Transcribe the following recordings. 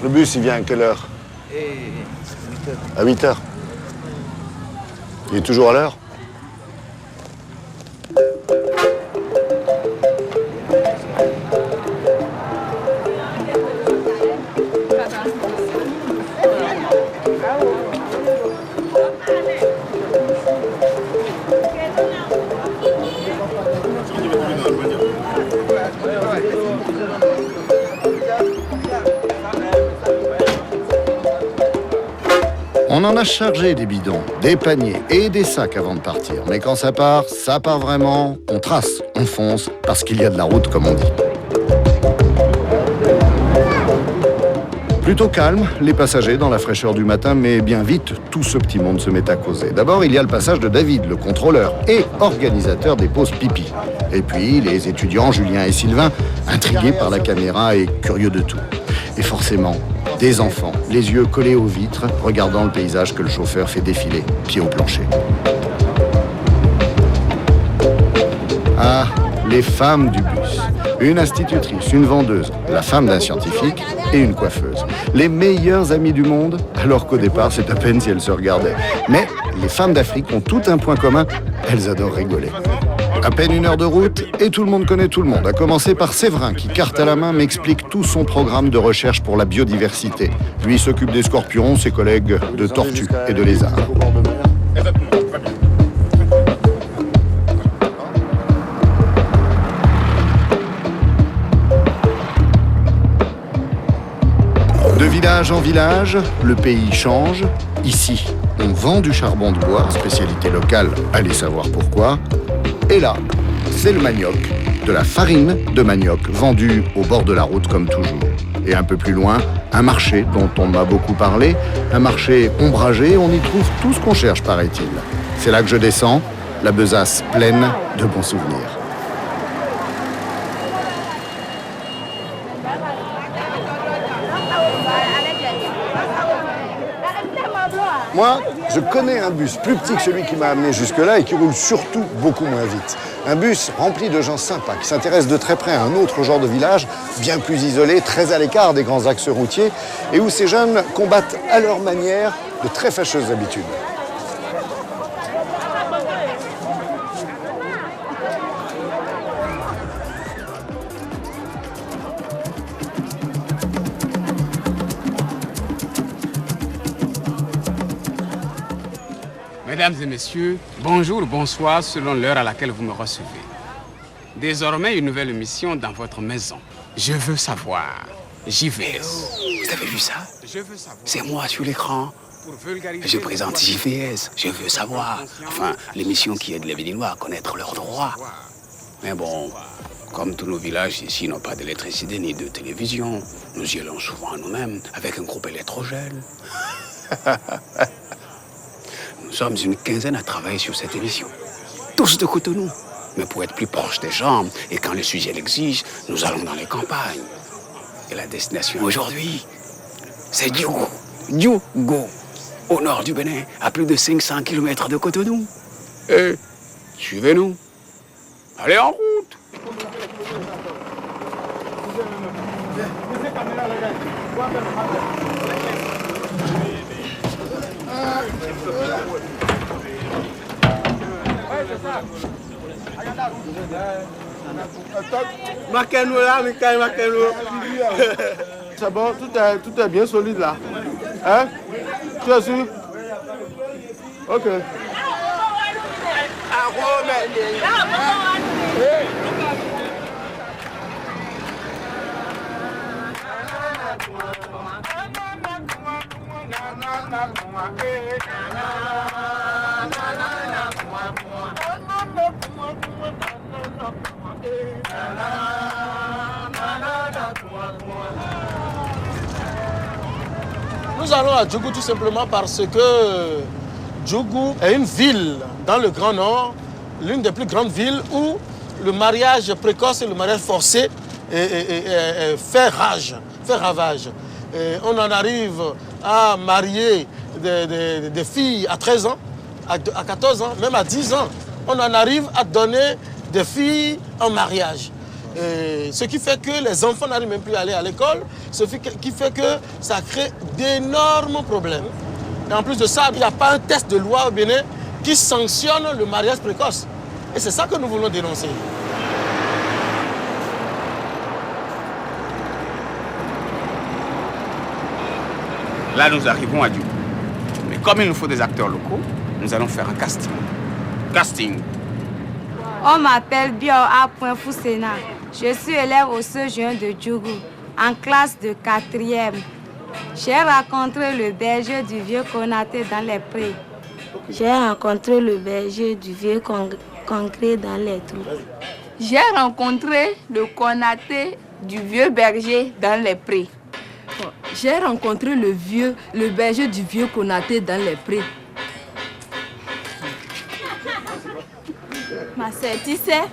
Le bus, il vient à quelle heure? 8 heures. À 8 heures. Il est toujours à l'heure? On en a chargé des bidons, des paniers et des sacs avant de partir. Mais quand ça part vraiment. On trace, on fonce, parce qu'il y a de la route, comme on dit. Plutôt calme, les passagers dans la fraîcheur du matin, mais bien vite, tout ce petit monde se met à causer. D'abord, il y a le passage de David, le contrôleur et organisateur des pauses pipi. Et puis, les étudiants, Julien et Sylvain, intrigués par la caméra et curieux de tout. Et forcément, des enfants, les yeux collés aux vitres, regardant le paysage que le chauffeur fait défiler, pied au plancher. Ah, les femmes du bus. Une institutrice, une vendeuse, la femme d'un scientifique et une coiffeuse. Les meilleures amies du monde, alors qu'au départ, c'est à peine si elles se regardaient. Mais les femmes d'Afrique ont tout un point commun, elles adorent rigoler. À peine 1 heure de route et tout le monde connaît tout le monde, à commencer par Séverin qui, carte à la main, m'explique tout son programme de recherche pour la biodiversité. Lui s'occupe des scorpions, ses collègues de tortues et de lézards. De village en village, le pays change. Ici, on vend du charbon de bois, spécialité locale, allez savoir pourquoi. Et là, c'est le manioc, de la farine de manioc, vendue au bord de la route comme toujours. Et un peu plus loin, un marché dont on m'a beaucoup parlé, un marché ombragé, on y trouve tout ce qu'on cherche, paraît-il. C'est là que je descends, la besace pleine de bons souvenirs. Moi, je connais un bus plus petit que celui qui m'a amené jusque-là et qui roule surtout beaucoup moins vite. Un bus rempli de gens sympas qui s'intéressent de très près à un autre genre de village, bien plus isolé, très à l'écart des grands axes routiers, et où ces jeunes combattent à leur manière de très fâcheuses habitudes. Mesdames et messieurs, bonjour, bonsoir, selon l'heure à laquelle vous me recevez. Désormais, une nouvelle émission dans votre maison. Je veux savoir. JVS. Vous avez vu ça? Je veux savoir. C'est moi sur l'écran. Je présente JVS. Je veux savoir. Enfin, l'émission qui aide les Béninois à connaître leurs droits. Mais bon, comme tous nos villages ici n'ont pas d'électricité ni de télévision, nous y allons souvent nous-mêmes avec un groupe électrogène. Nous sommes une quinzaine à travailler sur cette émission. Tous de Cotonou. Mais pour être plus proche des gens, et quand le sujet l'exige, nous allons dans les campagnes. Et la destination aujourd'hui, c'est Diogo. Diogo, au nord du Bénin, à plus de 500 km de Cotonou. Et suivez-nous. Allez en route. Marquez-nous là, Michael, marquez-nous. C'est bon, tout est bien solide là. Hein? Tu es sûr? Ok. Nous allons à Djougou tout simplement parce que Djougou est une ville dans le Grand Nord, l'une des plus grandes villes où le mariage précoce et le mariage forcé fait ravage. Et on en arrive à marier des filles à 13 ans, à 14 ans, même à 10 ans. On en arrive à donner des filles en mariage. Ce qui fait que les enfants n'arrivent même plus à aller à l'école, ce qui fait que ça crée d'énormes problèmes. Et en plus de ça, il n'y a pas un test de loi au Bénin qui sanctionne le mariage précoce. Et c'est ça que nous voulons dénoncer. Là, nous arrivons à Djougou. Mais comme il nous faut des acteurs locaux, nous allons faire un casting. Casting. On m'appelle Bio A. Foussena. Je suis élève au CE1 de Djougou, en classe de 4e. J'ai rencontré le berger du vieux Konaté dans les prés. J'ai rencontré le berger du vieux Congrès dans les trous. J'ai rencontré le Konaté du vieux berger dans les prés. J'ai rencontré le berger du vieux Konaté dans les prés. Ma sœur, tu sais,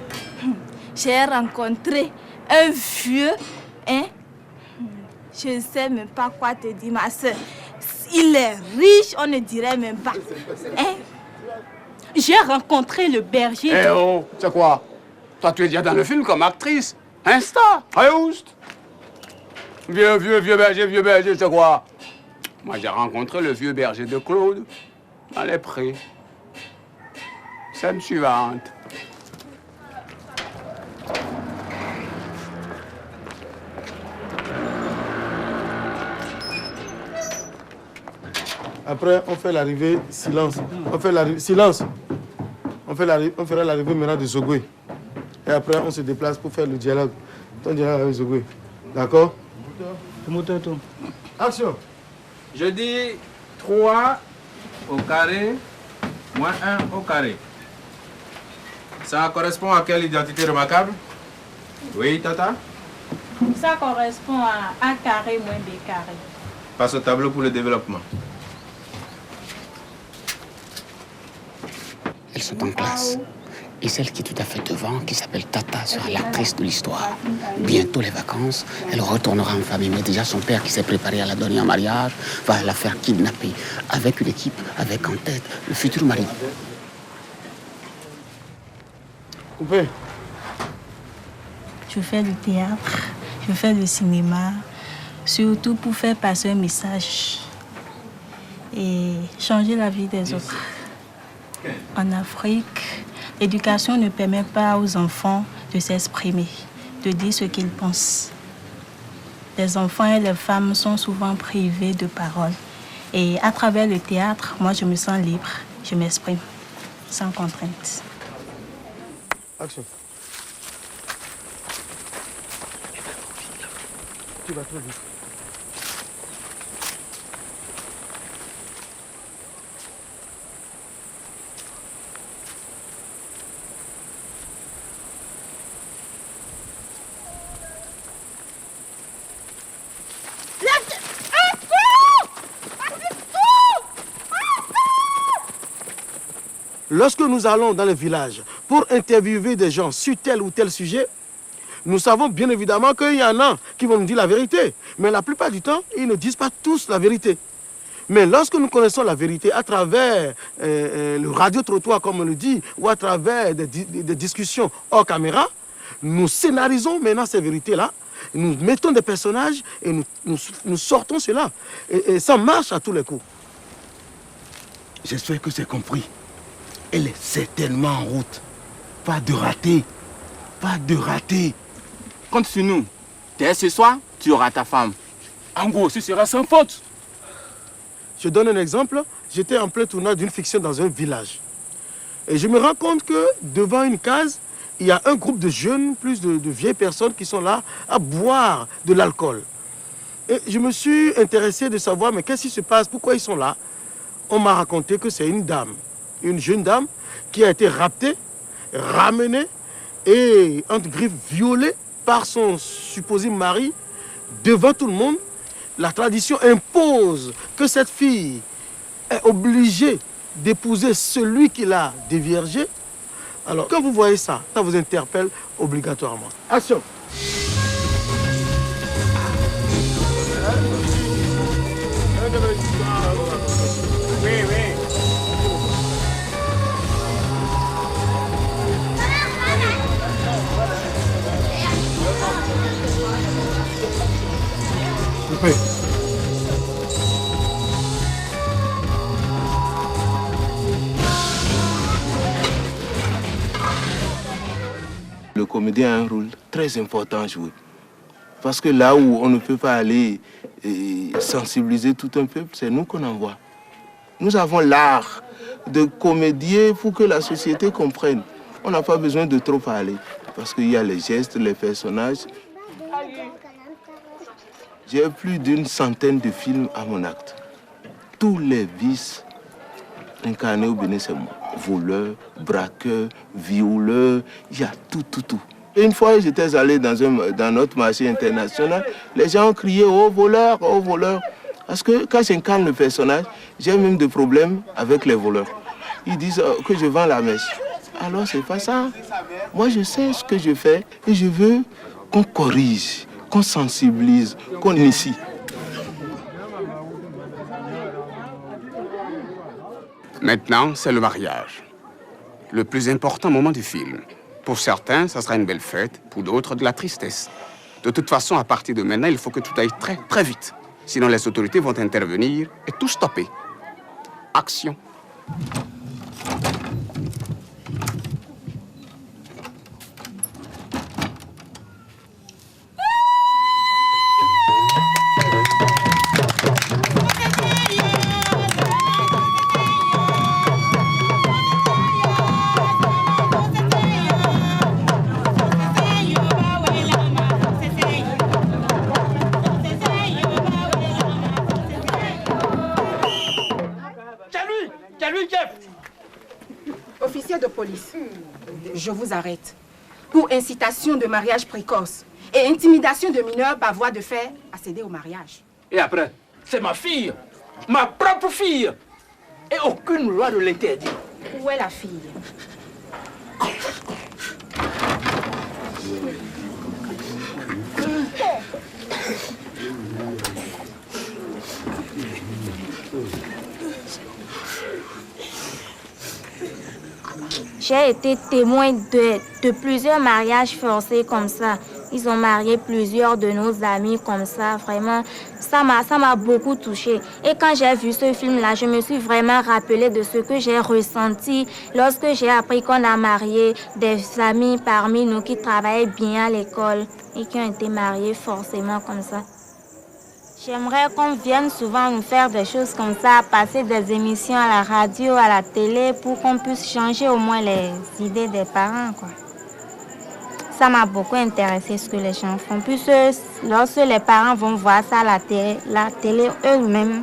j'ai rencontré un vieux, je ne sais même pas quoi te dire, ma sœur. Il est riche, on ne dirait même pas. J'ai rencontré le berger. Eh oh, c'est quoi? Toi, tu es déjà dans le film comme actrice. Un star. Juste. Vieux berger, c'est quoi? Moi, j'ai rencontré le vieux berger de Claude dans les prés. Scène suivante. Après, on fait l'arrivée, silence. On fait l'arrivée, silence. On fera l'arrivée maintenant de Zogoué. Et après, on se déplace pour faire le dialogue. Ton dialogue avec Zogoué. D'accord? Action. Je dis 3 au carré, moins 1 au carré. Ça correspond à quelle identité remarquable? Oui, Tata? Ça correspond à A carré moins B carré. Passe au tableau pour le développement. Elles sont en classe. Et celle qui est tout à fait devant, qui s'appelle Tata, sera l'actrice de l'histoire. Bientôt les vacances, elle retournera en famille. Mais déjà son père qui s'est préparé à la donner en mariage va la faire kidnapper avec une équipe, avec en tête le futur mari. Coupé. Je fais du théâtre, je fais du cinéma, surtout pour faire passer un message et changer la vie des autres. En Afrique, l'éducation ne permet pas aux enfants de s'exprimer, de dire ce qu'ils pensent. Les enfants et les femmes sont souvent privés de parole. Et à travers le théâtre, moi, je me sens libre, je m'exprime, sans contrainte. Action. Tu vas trop vite. Lorsque nous allons dans les villages pour interviewer des gens sur tel ou tel sujet, nous savons bien évidemment qu'il y en a qui vont nous dire la vérité. Mais la plupart du temps, ils ne disent pas tous la vérité. Mais lorsque nous connaissons la vérité à travers le radio-trottoir, comme on le dit, ou à travers des discussions hors caméra, nous scénarisons maintenant ces vérités-là, nous mettons des personnages et nous sortons cela. Et ça marche à tous les coups. J'espère que c'est compris. Elle est certainement en route. Pas de raté. Pas de raté. Compte sur nous. Dès ce soir, tu auras ta femme. En gros, ce sera sans faute. Je donne un exemple. J'étais en plein tournage d'une fiction dans un village. Et je me rends compte que devant une case, il y a un groupe de jeunes, plus de vieilles personnes qui sont là à boire de l'alcool. Et je me suis intéressé de savoir, mais qu'est-ce qui se passe? Pourquoi ils sont là? On m'a raconté que c'est une dame. Une jeune dame qui a été raptée, ramenée et, entre griffes, violée par son supposé mari devant tout le monde. La tradition impose que cette fille est obligée d'épouser celui qui l'a déviergée. Alors, quand vous voyez ça, ça vous interpelle obligatoirement. Action! Oui. Le comédien a un rôle très important à jouer. Parce que là où on ne peut pas aller sensibiliser tout un peuple, c'est nous qu'on envoie. Nous avons l'art de comédier pour que la société comprenne. On n'a pas besoin de trop parler, parce qu'il y a les gestes, les personnages. J'ai plus d'une centaine de films à mon acte. Tous les vices incarnés au Bénin, c'est moi. Voleur, braqueur, violeur, il y a tout. Et une fois, j'étais allé dans notre marché international, les gens ont crié « Oh voleur, oh voleur !» Parce que quand j'incarne le personnage, j'ai même des problèmes avec les voleurs. Ils disent que je vends la mèche. Alors c'est pas ça. Moi je sais ce que je fais et je veux qu'on corrige, qu'on sensibilise, qu'on initie. Maintenant, c'est le mariage. Le plus important moment du film. Pour certains, ça sera une belle fête, pour d'autres, de la tristesse. De toute façon, à partir de maintenant, il faut que tout aille très, très vite. Sinon, les autorités vont intervenir et tout stopper. Action. Officier de police, je vous arrête. Pour incitation de mariage précoce et intimidation de mineurs par voie de fait à céder au mariage. Et après, c'est ma fille, ma propre fille. Et aucune loi ne l'interdit. Où est la fille? J'ai été témoin de plusieurs mariages forcés comme ça. Ils ont marié plusieurs de nos amis comme ça. Vraiment, ça m'a beaucoup touchée. Et quand j'ai vu ce film-là, je me suis vraiment rappelé de ce que j'ai ressenti lorsque j'ai appris qu'on a marié des amis parmi nous qui travaillaient bien à l'école et qui ont été mariés forcément comme ça. J'aimerais qu'on vienne souvent nous faire des choses comme ça, passer des émissions à la radio, à la télé, pour qu'on puisse changer au moins les idées des parents, quoi. Ça m'a beaucoup intéressé ce que les gens font. Puis lorsque les parents vont voir ça à la télé eux-mêmes,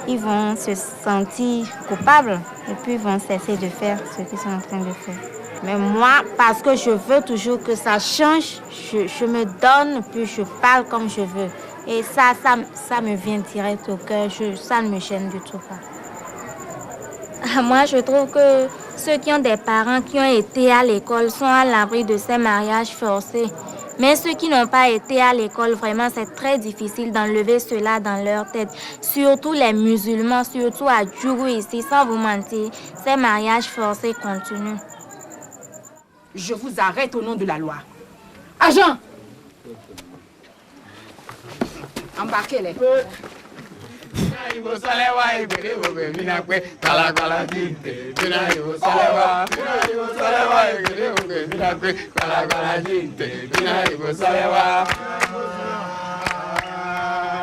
ils vont se sentir coupables et puis ils vont cesser de faire ce qu'ils sont en train de faire. Mais moi, parce que je veux toujours que ça change, je me donne, puis je parle comme je veux. Et ça me vient direct au cœur, ça ne me gêne du tout pas. Moi, je trouve que ceux qui ont des parents qui ont été à l'école sont à l'abri de ces mariages forcés. Mais ceux qui n'ont pas été à l'école, vraiment, c'est très difficile d'enlever cela dans leur tête. Surtout les musulmans, surtout à Djougou ici, sans vous mentir, ces mariages forcés continuent. Je vous arrête au nom de la loi. Agent! Embarquez-les.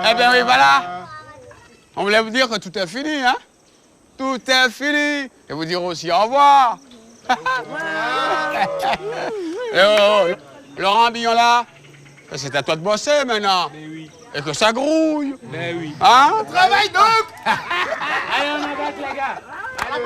Eh bien oui, voilà. On voulait vous dire que tout est fini, hein? Tout est fini. Et vous dire aussi au revoir. Laurent Billon là, c'est à toi de bosser maintenant. Et que ça grouille. Ben oui. Hein? On travaille donc. Allez, on embarque les gars. Allez.